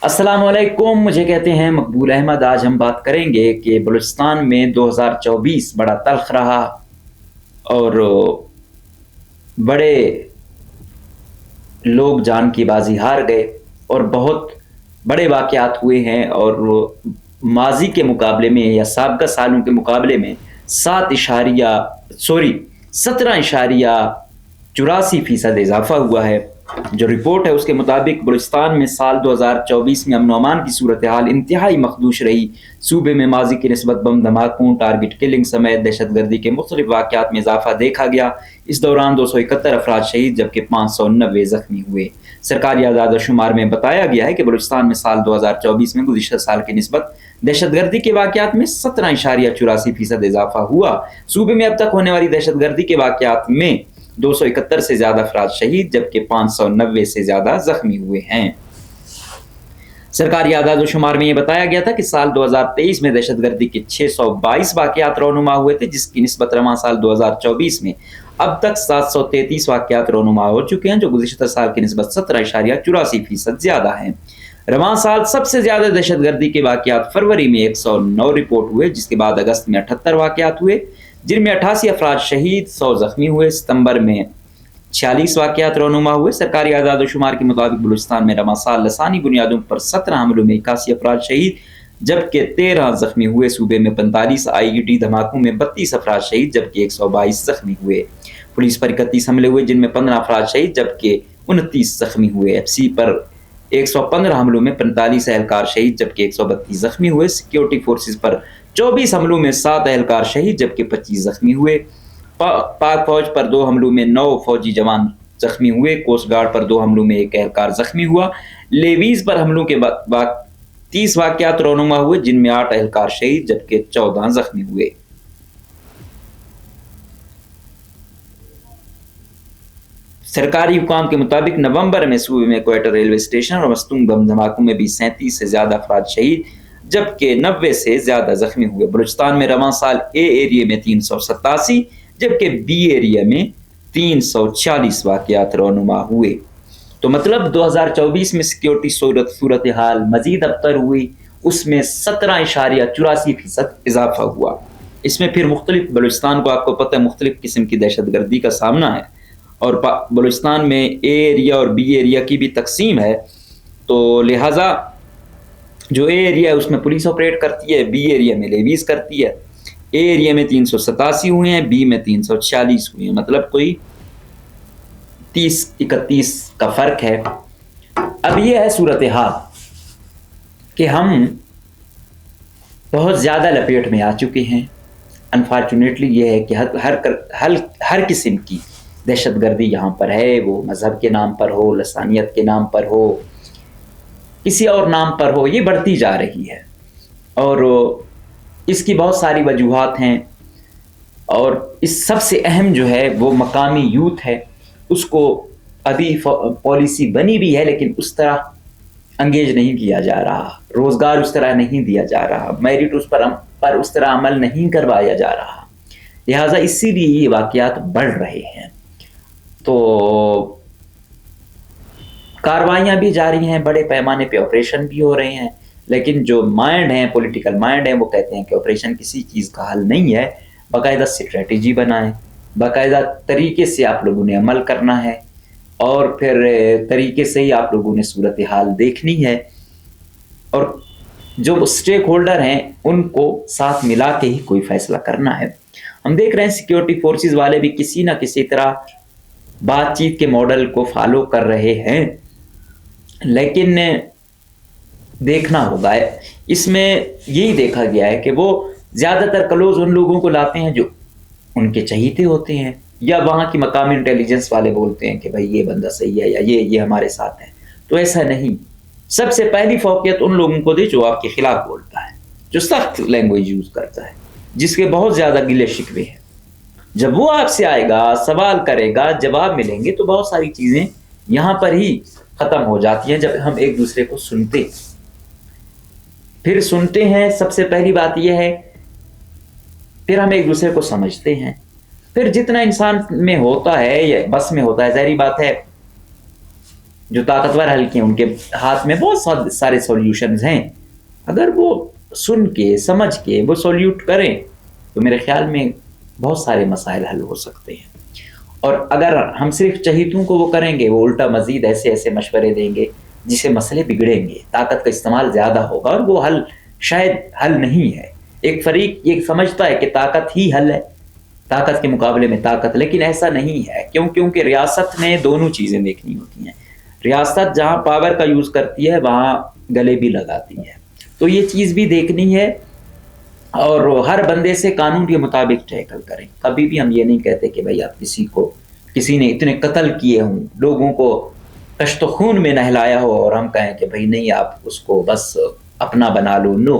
अस्सलाम वालेकुम, मुझे कहते हैं मकबूल अहमद। आज हम बात करेंगे कि बलूचिस्तान में 2024 बड़ा तल्ख रहा और बड़े लोग जान की बाजी हार गए और बहुत बड़े वाक़यात हुए हैं। और माजी के मुकाबले में या साबिक़ा सालों के मुकाबले में 17.84% इजाफ़ा हुआ है। जो रिपोर्ट है उसके मुताबिक बलूचिस्तान में साल 2024 में अमन अमान की सूरत हाल इंतहाई मखदूश रही। सूबे में माजी की निस्बत बम धमाकों, टारगेट किलिंग समेत दहशत गर्दी के मुख्तलिफ वाक़यात में इजाफा देखा गया। इस दौरान 271 अफराद शहीद जबकि 590 जख्मी हुए। सरकारी आदाद शुमार में बताया गया है कि बलूचिस्तान में साल 2024 में गुज़िश्ता साल की निस्बत दहशत गर्दी के वाक़यात में 17.84% इजाफा हुआ। सूबे में अब तक होने वाली दहशत गर्दी के वाक़यात में 271 से ज़्यादा अफराद शहीद जबकि 590 से ज़्यादा जख्मी हुए हैं। सरकारी आदाद शुमार में यह बताया गया था कि साल 2023 में दहशत गर्दी के 622 वाक़यात रौनुमा हुए थे, जिसकी निस्बत रवां साल 2024 में अब तक 733 वाक़यात रौनुमा हो चुके हैं, जो गुज़िश्ता साल की निस्बत 17.84% ज़्यादा हैं। रवां साल सबसे ज़्यादा दहशत गर्दी के वाक़यात फरवरी में 109 रिपोर्ट हुए, जिसके बाद अगस्त में 78 वाक़यात हुए जिनमें 88 अफराद शहीद, 100 जख्मी हुए। सितंबर में 46 वाक़यात रौनुमा हुए। सरकारी आदाद शुमार के मुताबिक बलूचिस्तान में रवां साल लसानी बुनियादों पर 17 हमलों में 81 अफराद शहीद जबकि 13 जख्मी हुए। सूबे में 45 IED धमाकों में 32 अफराद शहीद जबकि 122 जख्मी हुए। पुलिस पर 31 हमले हुए जिनमें 15 अफराद शहीद जबकि 29 जख्मी हुए। FC पर 115 हमलों में 45 एहलकार शहीद जबकि 132 जख्मी हुए। सिक्योरिटी फोर्सेज पर 24 हमलों में 7 एहलकार शहीद जबकि 25 जख्मी हुए। पाक फौज पर 2 हमलों में 9 फौजी जवान जख्मी हुए। कोस्ट गार्ड पर 2 हमलों में 1 एहलकार जख्मी हुआ। लेवीज पर हमलों के बाद 30 वाक़यात रौनुमा हुए जिनमें 8 एहलकार शहीद जबकि 14 जख्मी हुए। सरकारी हुकाम के मुताबिक नवंबर में सूबे में क्वेटा रेलवे स्टेशन और मस्तूंग बम धमाकों में भी 37 से ज़्यादा अफराद शहीद जबकि 90 से ज़्यादा जख्मी हुए। बलूचिस्तान में रवां साल ए एरिया में 387 जबकि बी एरिया में 340 वाक़यात रौनुमा हुए। तो मतलब 2024 में सिक्योरिटी सूरत हाल मजीद अबतर हुई, उसमें 17.84% इजाफा हुआ। इसमें फिर मुख्तलिफ बलूचिस्तान को आपको पता है मुख्तलिफ किस्म की दहशत गर्दी का सामना है और बलूचिस्तान में ए एरिया और बी एरिया की भी तकसीम है। तो लिहाजा जो ए एरिया है उसमें पुलिस ऑपरेट करती है, बी एरिया में लेवीज करती है। ए एरिया में 387 हुए हैं, बी में 340 हुए हैं, मतलब कोई 30-31 का फ़र्क है। अब ये है सूरत हाल कि हम बहुत ज़्यादा लपेट में आ चुके हैं। अनफॉर्चुनेटली ये है कि हर किस्म की दहशत गर्दी यहाँ पर है, वो मज़हब के नाम पर हो, लसानियत के नाम पर हो, किसी और नाम पर हो, ये बढ़ती जा रही है और इसकी बहुत सारी वजूहात हैं। और इस सबसे अहम जो है वो मकामी यूथ है। उसको अभी पॉलिसी बनी भी है लेकिन उस तरह एंगेज नहीं किया जा रहा, रोज़गार उस तरह नहीं दिया जा रहा, मेरिट उस पर उस तरह अमल नहीं करवाया जा रहा। लिहाजा इसीलिए ये वाक़यात बढ़ रहे हैं। तो कार्रवाइयाँ भी जारी हैं, बड़े पैमाने पे ऑपरेशन भी हो रहे हैं, लेकिन जो माइंड हैं, पॉलिटिकल माइंड हैं, वो कहते हैं कि ऑपरेशन किसी चीज़ का हल नहीं है। बाकायदा स्ट्रेटजी बनाएं, बाकायदा तरीके से आप लोगों ने अमल करना है और फिर तरीके से ही आप लोगों ने सूरत हाल देखनी है और जो स्टेक होल्डर हैं उनको साथ मिला के ही कोई फैसला करना है। हम देख रहे हैं सिक्योरिटी फोर्सेस वाले भी किसी ना किसी तरह बातचीत के मॉडल को फॉलो कर रहे हैं, लेकिन देखना होगा। इसमें यही देखा गया है कि वो ज़्यादातर क्लोज उन लोगों को लाते हैं जो उनके चहीते होते हैं या वहाँ की मकामी इंटेलिजेंस वाले बोलते हैं कि भाई ये बंदा सही है या ये हमारे साथ है। तो ऐसा नहीं, सबसे पहली फौकियत उन लोगों को दे जो आपके खिलाफ बोलता है, जो सख्त लैंग्वेज यूज़ करता है, जिसके बहुत ज़्यादा गिले शिकवे हैं। जब वो आपसे आएगा, सवाल करेगा, जवाब मिलेंगे तो बहुत सारी चीज़ें यहाँ पर ही ख़त्म हो जाती हैं। जब हम एक दूसरे को सुनते हैं, सबसे पहली बात यह है, फिर हम एक दूसरे को समझते हैं। फिर जितना इंसान में होता है या बस में होता है, ज़ाहिर बात है جو طاقتور حلقے ہیں ان کے ہاتھ میں بہت سارے سولوشنز ہیں، اگر وہ سن کے سمجھ کے وہ سولوٹ کریں تو میرے خیال میں بہت سارے مسائل حل ہو سکتے ہیں۔ اور اگر ہم صرف چہیتوں کو وہ کریں گے، وہ الٹا مزید ایسے ایسے مشورے دیں گے جس سے مسئلے بگڑیں گے، طاقت کا استعمال زیادہ ہوگا اور وہ حل شاید حل نہیں ہے۔ ایک فریق یہ سمجھتا ہے کہ طاقت ہی حل ہے، طاقت کے مقابلے میں طاقت، لیکن ایسا نہیں ہے، کیونکہ ریاست نے دونوں چیزیں دیکھنی ہوتی ہیں۔ ریاست جہاں پاور کا یوز کرتی ہے وہاں گلے بھی لگاتی ہے، تو یہ چیز بھی دیکھنی ہے، اور ہر بندے سے قانون کے مطابق ٹیکل کریں۔ کبھی بھی ہم یہ نہیں کہتے کہ بھائی آپ کسی نے اتنے قتل کیے ہوں، لوگوں کو کشت خون میں نہلایا ہو، اور ہم کہیں کہ بھائی نہیں آپ اس کو بس اپنا بنا لو، نو،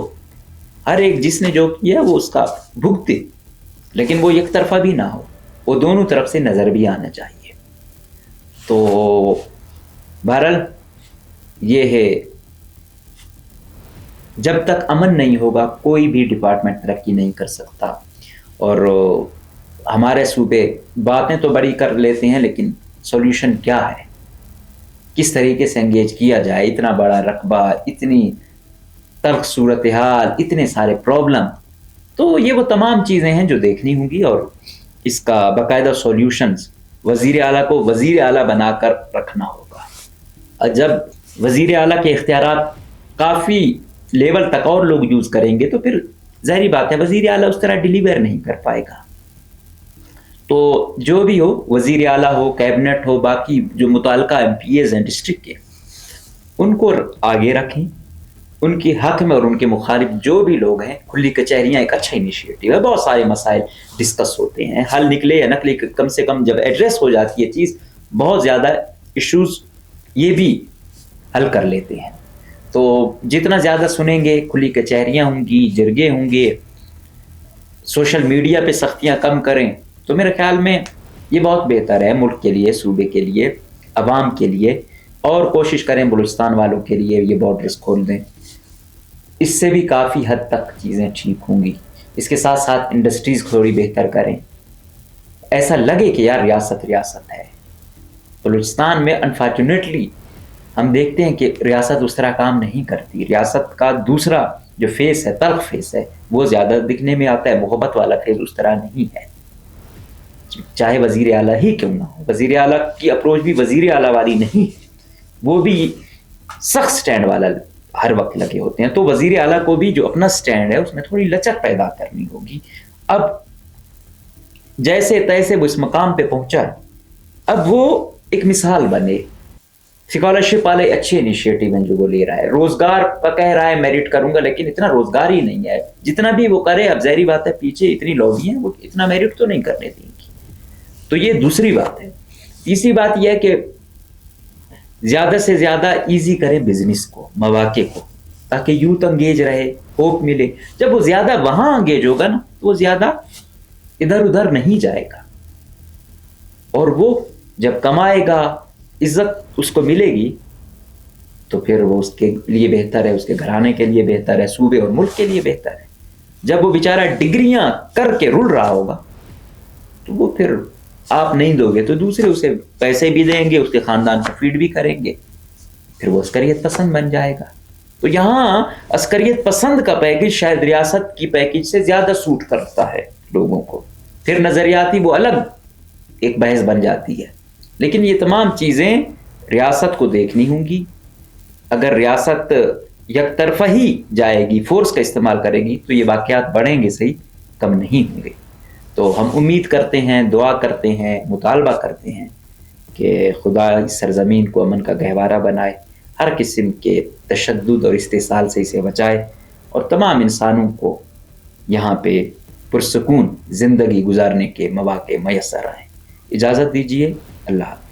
ہر ایک جس نے جو کیا وہ اس کا بھگتے، لیکن وہ یک طرفہ بھی نہ ہو، وہ دونوں طرف سے نظر بھی آنا چاہیے۔ تو بہرحال یہ ہے، جب تک امن نہیں ہوگا کوئی بھی ڈپارٹمنٹ ترقی نہیں کر سکتا، اور ہمارے صوبے باتیں تو بڑی کر لیتے ہیں لیکن سولوشن کیا ہے، کس طریقے سے انگیج کیا جائے، اتنا بڑا رقبہ، اتنی تلخ صورتحال، اتنے سارے پرابلم، تو یہ وہ تمام چیزیں ہیں جو دیکھنی ہوں گی، اور اس کا باقاعدہ سولوشنز وزیر اعلیٰ کو وزیر اعلیٰ بنا کر رکھنا ہوگا۔ جب وزیر اعلیٰ کے اختیارات کافی لیول تک اور لوگ یوز کریں گے تو پھر ظاہری بات ہے وزیر اعلیٰ اس طرح ڈیلیور نہیں کر پائے گا۔ تو جو بھی ہو، وزیر اعلیٰ ہو، کیبنٹ ہو، باقی جو متعلقہ ایم پی ایز ہیں ڈسٹرکٹ کے، ان کو آگے رکھیں، ان کے حق میں اور ان کے مخالف جو بھی لوگ ہیں، کھلی کچہریاں ایک اچھا انیشیٹو ہے، بہت سارے مسائل ڈسکس ہوتے ہیں، حل نکلے یا نکلے، کم سے کم جب ایڈریس ہو جاتی ہے چیز، بہت زیادہ ایشوز یہ بھی حل کر لیتے ہیں۔ تو جتنا زیادہ سنیں گے، کھلی کچہریاں ہوں گی، جرگے ہوں گے، سوشل میڈیا پہ سختیاں کم کریں، تو میرے خیال میں یہ بہت بہتر ہے ملک کے لیے، صوبے کے لیے، عوام کے لیے، اور کوشش کریں بلوچستان والوں کے لیے یہ بارڈرز کھول دیں، اس سے بھی کافی حد تک چیزیں ٹھیک ہوں گی۔ اس کے ساتھ ساتھ انڈسٹریز تھوڑی بہتر کریں، ایسا لگے کہ یار ریاست ریاست ہے۔ بلوچستان میں انفارچونیٹلی ہم دیکھتے ہیں کہ ریاست اس طرح کام نہیں کرتی، ریاست کا دوسرا جو فیس ہے، تلخ فیس ہے، وہ زیادہ دکھنے میں آتا ہے، محبت والا فیس اس طرح نہیں ہے، چاہے وزیر اعلیٰ ہی کیوں نہ ہو۔ وزیر اعلیٰ کی اپروچ بھی وزیر اعلیٰ والی نہیں ہے، وہ بھی سخت سٹینڈ والا ہر وقت لگے ہوتے ہیں، تو وزیر اعلیٰ کو بھی جو اپنا سٹینڈ ہے اس میں تھوڑی لچک پیدا کرنی ہوگی۔ اب جیسے تیسے وہ اس مقام پہ پہنچا ہے، اب وہ ایک مثال بنے، اسکالرشپ والے اچھے انیشیٹو ہیں جو وہ لے رہا ہے، روزگار کا کہہ رہا ہے میرٹ کروں گا، لیکن اتنا روزگار ہی نہیں ہے، جتنا بھی وہ کرے اب ظاہری بات ہے پیچھے اتنی لوبی ہیں، وہ اتنا میرٹ تو نہیں کرنے دیں گی، تو یہ دوسری بات ہے۔ تیسری بات یہ ہے کہ زیادہ سے زیادہ ایزی کریں بزنس کو، مواقع کو، تاکہ یوتھ انگیج رہے، ہوپ ملے۔ جب وہ زیادہ وہاں انگیج ہوگا نا تو وہ زیادہ ادھر ادھر نہیں جائے گا، اور وہ جب کمائے گا، عزت اس کو ملے گی، تو پھر وہ اس کے لیے بہتر ہے، اس کے گھرانے کے لیے بہتر ہے، صوبے اور ملک کے لیے بہتر ہے۔ جب وہ بیچارہ ڈگریاں کر کے رل رہا ہوگا تو وہ پھر آپ نہیں دو گے تو دوسرے اسے پیسے بھی دیں گے، اس کے خاندان کو فیڈ بھی کریں گے، پھر وہ عسکریت پسند بن جائے گا۔ تو یہاں عسکریت پسند کا پیکج شاید ریاست کی پیکج سے زیادہ سوٹ کرتا ہے لوگوں کو، پھر نظریاتی وہ الگ ایک بحث بن جاتی ہے، لیکن یہ تمام چیزیں ریاست کو دیکھنی ہوں گی۔ اگر ریاست یک طرفہ ہی جائے گی، فورس کا استعمال کرے گی، تو یہ واقعات بڑھیں گے، صحیح کم نہیں ہوں گے۔ تو ہم امید کرتے ہیں، دعا کرتے ہیں، مطالبہ کرتے ہیں کہ خدا اس سرزمین کو امن کا گہوارہ بنائے، ہر قسم کے تشدد اور استحصال سے اسے بچائے، اور تمام انسانوں کو یہاں پہ پرسکون زندگی گزارنے کے مواقع میسر آئیں۔ اجازت دیجیے، اللہ حافظ۔